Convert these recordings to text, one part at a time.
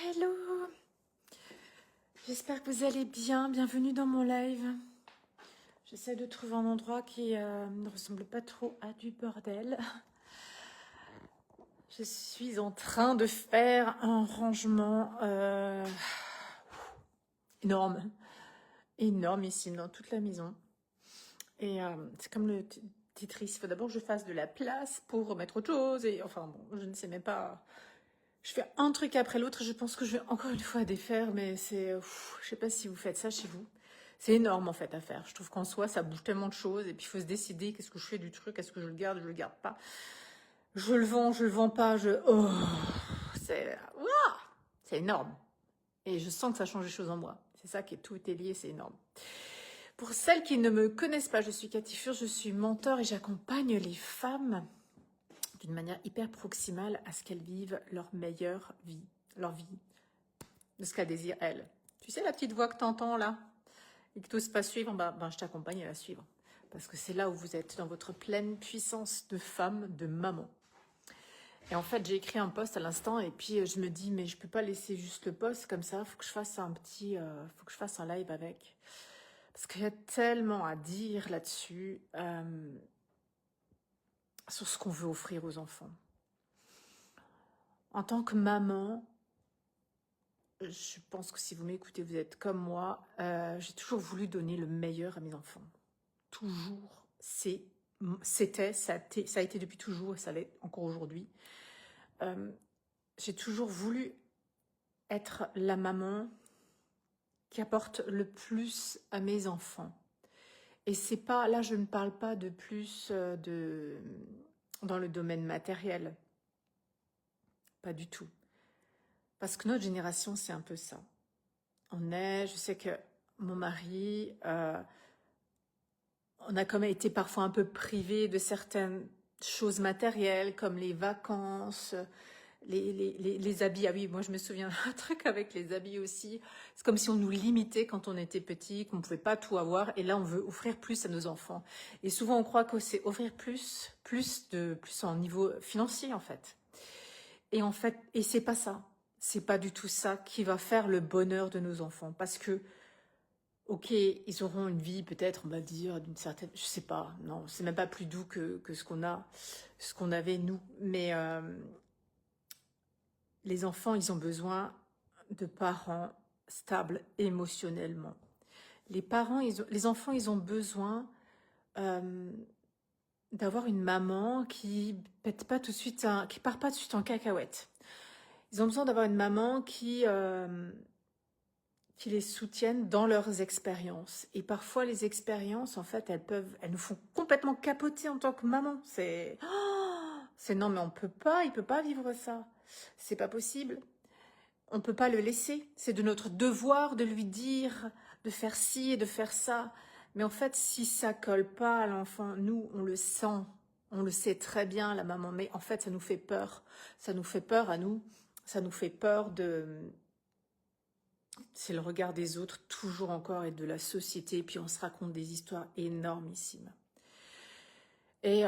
Hello, j'espère que vous allez bien, bienvenue dans mon live. J'essaie de trouver un endroit qui ne ressemble pas trop à du bordel. Je suis en train de faire un rangement énormissime dans toute la maison. Et c'est comme le Tetris, il faut d'abord que je fasse de la place pour remettre autre chose. Et enfin bon, je ne sais même pas... Je fais un truc après l'autre, je pense que je vais encore une fois défaire, mais c'est... je sais pas si vous faites ça chez vous. C'est énorme en fait à faire. Je trouve qu'en soi, ça bouge tellement de choses, et puis il faut se décider qu'est-ce que je fais du truc, est-ce que je le garde pas. Je le vends pas, Oh, c'est... Ouah, c'est énorme. Et je sens que ça change les choses en moi. C'est ça qui est tout est lié, c'est énorme. Pour celles qui ne me connaissent pas, je suis Cathy Fur, je suis mentor et j'accompagne les femmes d'une manière hyper proximale à ce qu'elles vivent leur meilleure vie, leur vie, de ce qu'elles désirent elles. Tu sais la petite voix que tu entends là et que tu n'oses pas suivre, je t'accompagne à la suivre. Parce que c'est là où vous êtes, dans votre pleine puissance de femme, de maman. Et en fait, j'ai écrit un post à l'instant et puis je me dis, mais je peux pas laisser juste le post comme ça, faut que je fasse faut que je fasse un live avec. Parce qu'il y a tellement à dire là-dessus, sur ce qu'on veut offrir aux enfants. En tant que maman, je pense que si vous m'écoutez, vous êtes comme moi, j'ai toujours voulu donner le meilleur à mes enfants. Toujours. Ça a été depuis toujours et ça l'est encore aujourd'hui. J'ai toujours voulu être la maman qui apporte le plus à mes enfants. Et c'est pas, là je ne parle pas de plus dans le domaine matériel. Pas du tout. Parce que notre génération, c'est un peu ça. Je sais que mon mari, on a quand même été parfois un peu privés de certaines choses matérielles, comme les vacances, les habits. Ah oui, moi je me souviens d'un truc avec les habits aussi. C'est comme si on nous limitait quand on était petit, qu'on ne pouvait pas tout avoir, et là on veut offrir plus à nos enfants. Et souvent on croit que c'est offrir plus en niveau financier en fait. Et c'est pas ça. C'est pas du tout ça qui va faire le bonheur de nos enfants. Parce que, ok, ils auront une vie peut-être, on va dire, d'une certaine... Je sais pas, non, c'est même pas plus doux que ce qu'on avait nous. Mais les enfants, ils ont besoin de parents stables émotionnellement. Les enfants, ils ont besoin d'avoir une maman qui pète pas tout de suite, qui part pas tout de suite en cacahuète. Ils ont besoin d'avoir une maman qui les soutienne dans leurs expériences. Et parfois, les expériences, en fait, elles nous font complètement capoter en tant que maman. C'est non, mais il peut pas vivre ça. C'est pas possible. On peut pas le laisser. C'est de notre devoir de lui dire de faire ci et de faire ça. Mais en fait, si ça colle pas à l'enfant, nous, on le sent. On le sait très bien, la maman. Mais en fait, ça nous fait peur. Ça nous fait peur à nous. Ça nous fait peur c'est le regard des autres, toujours encore, et de la société. Et puis on se raconte des histoires énormissimes. Et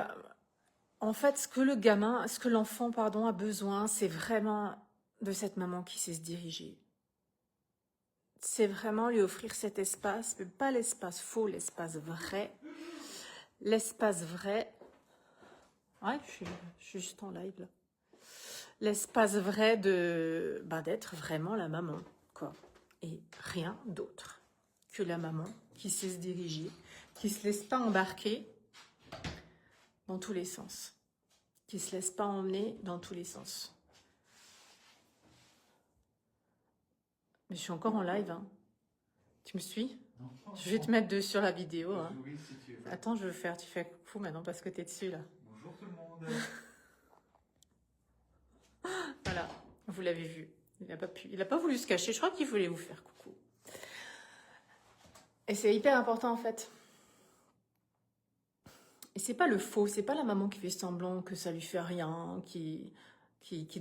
en fait, ce que l'enfant, a besoin, c'est vraiment de cette maman qui sait se diriger. C'est vraiment lui offrir cet espace, mais pas l'espace faux, l'espace vrai. L'espace vrai. Ouais, je suis juste en live là. L'espace vrai d'être vraiment la maman, quoi. Et rien d'autre que la maman qui sait se diriger, qui se laisse pas embarquer dans tous les sens, qui se laisse pas emmener dans tous les sens. Mais je suis encore en live, hein. Tu me suis? Non. Je vais te mettre sur la vidéo. Hein. Oui, si tu veux. Attends, tu fais coucou maintenant parce que tu es dessus là. Bonjour tout le monde. Voilà, vous l'avez vu. Il a pas voulu se cacher, je crois qu'il voulait vous faire coucou. Et c'est hyper important en fait. Et c'est pas le faux, c'est pas la maman qui fait semblant que ça lui fait rien, qui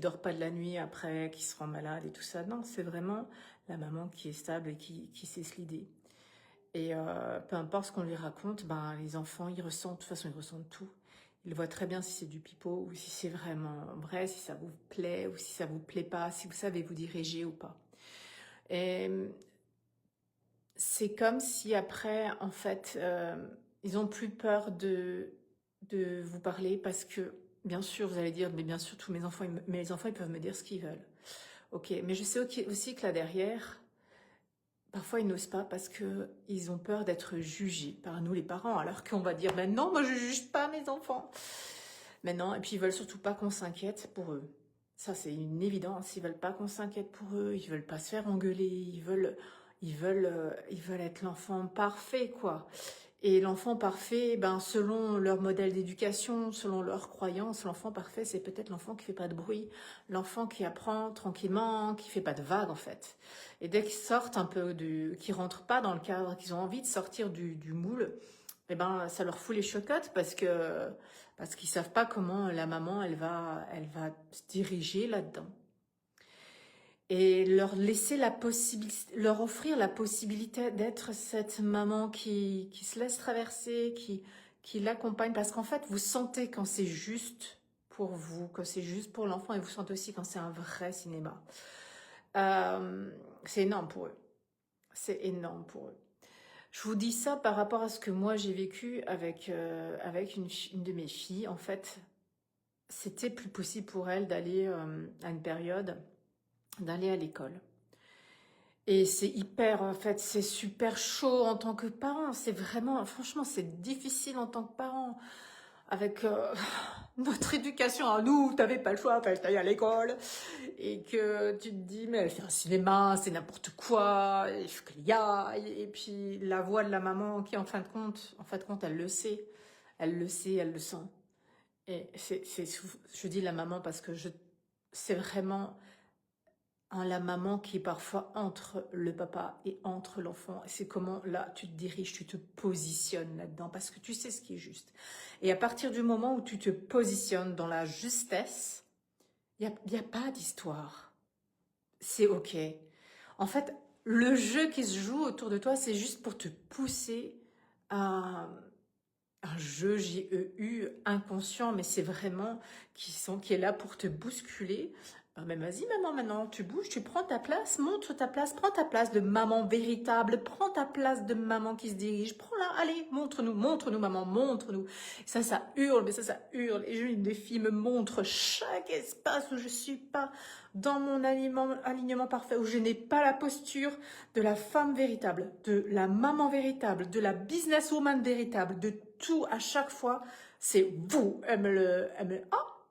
dort pas de la nuit après, qui se rend malade et tout ça. Non, c'est vraiment la maman qui est stable et qui sait se lider. Et peu importe ce qu'on lui raconte, les enfants, ils ressentent, de toute façon, ils ressentent tout. Il voit très bien si c'est du pipeau ou si c'est vraiment vrai, si ça vous plaît ou si ça vous plaît pas, si vous savez vous diriger ou pas. Et c'est comme si après, en fait, ils ont plus peur de vous parler parce que, bien sûr, vous allez dire, mais bien sûr, tous mes enfants, ils peuvent me dire ce qu'ils veulent. Ok, mais je sais aussi que là derrière, parfois ils n'osent pas parce que ils ont peur d'être jugés par nous les parents, alors qu'on va dire, ben non, moi je juge pas mes enfants. Mais non, et puis ils veulent surtout pas qu'on s'inquiète pour eux. Ça c'est une évidence, ils veulent pas qu'on s'inquiète pour eux, ils veulent pas se faire engueuler, ils veulent être l'enfant parfait quoi. Et l'enfant parfait, ben selon leur modèle d'éducation, selon leurs croyances, l'enfant parfait c'est peut-être l'enfant qui fait pas de bruit, l'enfant qui apprend tranquillement, qui fait pas de vagues en fait. Et dès qu'ils sortent un peu qu'ils rentrent pas dans le cadre, qu'ils ont envie de sortir du moule, eh ben ça leur fout les chocottes parce qu'ils savent pas comment la maman elle va se diriger là-dedans. Et leur offrir la possibilité d'être cette maman qui se laisse traverser, qui l'accompagne, parce qu'en fait, vous sentez quand c'est juste pour vous, quand c'est juste pour l'enfant, et vous sentez aussi quand c'est un vrai cinéma. C'est énorme pour eux. C'est énorme pour eux. Je vous dis ça par rapport à ce que moi j'ai vécu avec une de mes filles. En fait, c'était plus possible pour elle d'aller à une période, d'aller à l'école. Et c'est hyper, en fait, c'est super chaud en tant que parent. C'est vraiment, franchement, c'est difficile en tant que parent. Avec notre éducation à nous, t'avais pas le choix, fallait aller à l'école. Et que tu te dis, mais elle fait un cinéma, c'est n'importe quoi, il faut qu'il y aille. Et puis la voix de la maman qui, en fin de compte, elle le sait. Elle le sait, elle le sent. Et je dis la maman parce que c'est vraiment la maman qui est parfois entre le papa et entre l'enfant. C'est comment, là, tu te diriges, tu te positionnes là-dedans, parce que tu sais ce qui est juste. Et à partir du moment où tu te positionnes dans la justesse, il y a pas d'histoire. C'est OK. En fait, le jeu qui se joue autour de toi, c'est juste pour te pousser à un jeu JEU inconscient, mais c'est vraiment qui est là pour te bousculer. Mais vas-y maman, maintenant tu bouges, tu prends ta place, montre ta place, prends ta place de maman véritable, prends ta place de maman qui se dirige, prends-la, allez, montre-nous maman, montre-nous. Ça hurle, mais ça hurle. Et une des filles me montre chaque espace où je suis pas dans mon alignement parfait, où je n'ai pas la posture de la femme véritable, de la maman véritable, de la businesswoman véritable, de tout à chaque fois, c'est vous.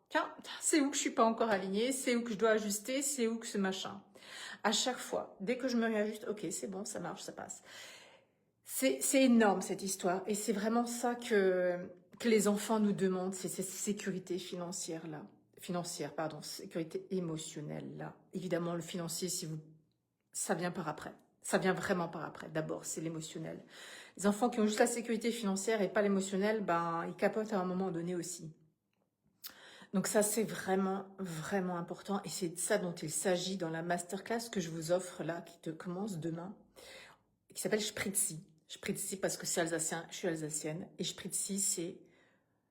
Tiens, c'est où que je suis pas encore alignée, c'est où que je dois ajuster, c'est où que ce machin. À chaque fois, dès que je me réajuste, ok, c'est bon, ça marche, ça passe. C'est énorme cette histoire et c'est vraiment ça que les enfants nous demandent, c'est cette sécurité financière-là. Sécurité émotionnelle-là. Évidemment, le financier, ça vient par après. Ça vient vraiment par après. D'abord, c'est l'émotionnel. Les enfants qui ont juste la sécurité financière et pas l'émotionnel, ben, ils capotent à un moment donné aussi. Donc ça, c'est vraiment, vraiment important. Et c'est de ça dont il s'agit dans la masterclass que je vous offre là, qui te commence demain, qui s'appelle Spritzi. Spritzi parce que c'est alsacien, je suis alsacienne. Et Spritzi,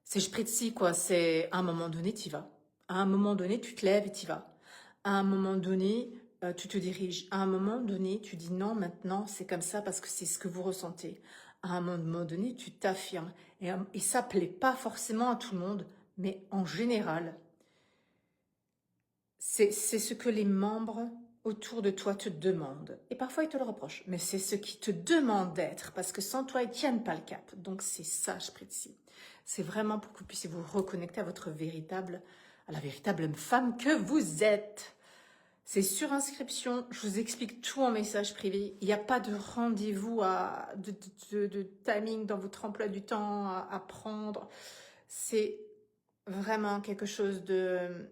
c'est Spritzi, quoi. C'est, à un moment donné, tu y vas. À un moment donné, tu te lèves et tu y vas. À un moment donné, tu te diriges. À un moment donné, tu dis non, maintenant, c'est comme ça parce que c'est ce que vous ressentez. À un moment donné, tu t'affirmes. Et ça plaît pas forcément à tout le monde, mais en général, c'est ce que les membres autour de toi te demandent. Et parfois, ils te le reprochent, mais c'est ce qu'ils te demandent d'être, parce que sans toi, ils tiennent pas le cap. Donc, c'est ça, Spritzi. C'est vraiment pour que vous puissiez vous reconnecter à à la véritable femme que vous êtes. C'est sur inscription, je vous explique tout en message privé. Il n'y a pas de rendez-vous de timing dans votre emploi du temps à prendre. C'est vraiment quelque chose de...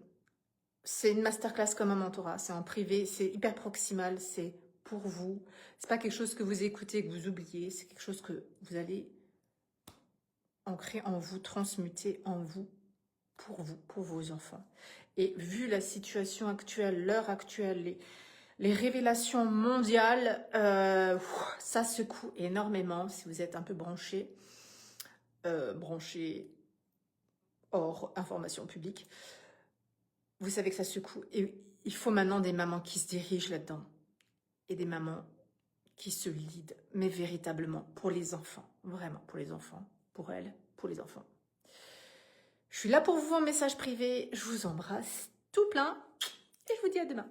C'est une masterclass comme un mentorat, c'est en privé, c'est hyper proximal, c'est pour vous. C'est pas quelque chose que vous écoutez, que vous oubliez, c'est quelque chose que vous allez ancrer en vous, transmuter en vous, pour vos enfants. Et vu la situation actuelle, l'heure actuelle, les révélations mondiales, ça secoue énormément si vous êtes un peu branché hors information publique. Vous savez que ça secoue. Et il faut maintenant des mamans qui se dirigent là-dedans. Et des mamans qui se lead, mais véritablement pour les enfants. Vraiment, pour les enfants. Pour elles, pour les enfants. Je suis là pour vous en message privé. Je vous embrasse tout plein. Et je vous dis à demain.